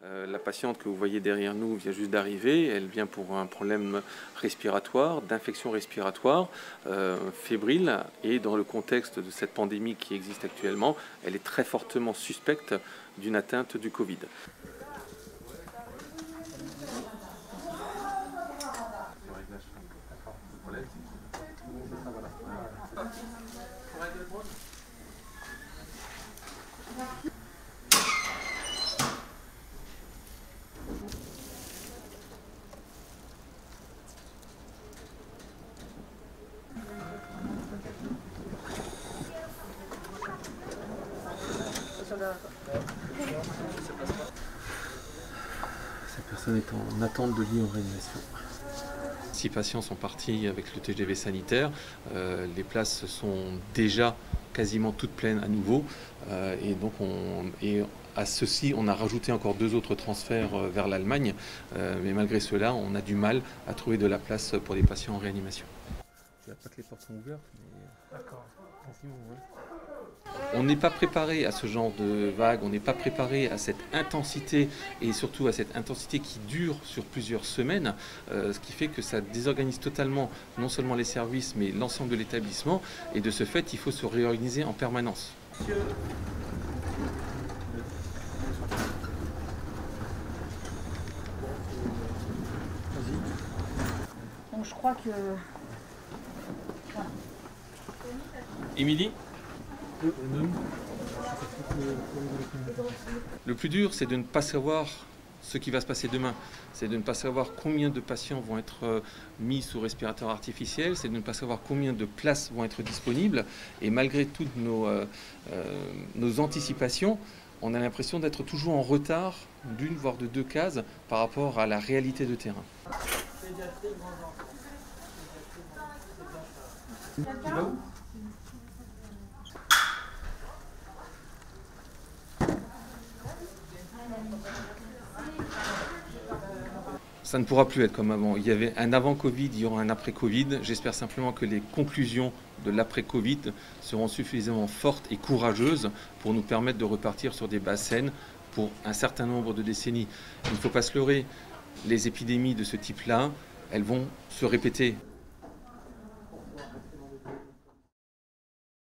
La patiente que vous voyez derrière nous vient juste d'arriver. Elle vient pour un problème respiratoire, d'infection respiratoire, fébrile. Et dans le contexte de cette pandémie qui existe actuellement, elle est très fortement suspecte d'une atteinte du Covid. Cette personne est en attente de lit en réanimation. 6 patients sont partis avec le TGV sanitaire. Les places sont déjà quasiment toutes pleines à nouveau. Et donc à ceci, on a rajouté encore 2 autres transferts vers l'Allemagne. Mais malgré cela, on a du mal à trouver de la place pour les patients en réanimation. Je ne dirais pas que les portes sont ouvertes, mais... D'accord. On n'est pas préparé à ce genre de vague, on n'est pas préparé à cette intensité et surtout à cette intensité qui dure sur plusieurs semaines, ce qui fait que ça désorganise totalement non seulement les services mais l'ensemble de l'établissement et de ce fait il faut se réorganiser en permanence. Donc je crois que... Émilie ? Le plus dur, c'est de ne pas savoir ce qui va se passer demain. C'est de ne pas savoir combien de patients vont être mis sous respirateur artificiel, c'est de ne pas savoir combien de places vont être disponibles. Et malgré toutes nos anticipations, on a l'impression d'être toujours en retard d'une voire de 2 cases par rapport à la réalité de terrain. Ça ne pourra plus être comme avant. Il y avait un avant-Covid, il y aura un après-Covid. J'espère simplement que les conclusions de l'après-Covid seront suffisamment fortes et courageuses pour nous permettre de repartir sur des bases saines pour un certain nombre de décennies. Il ne faut pas se leurrer. Les épidémies de ce type-là, elles vont se répéter.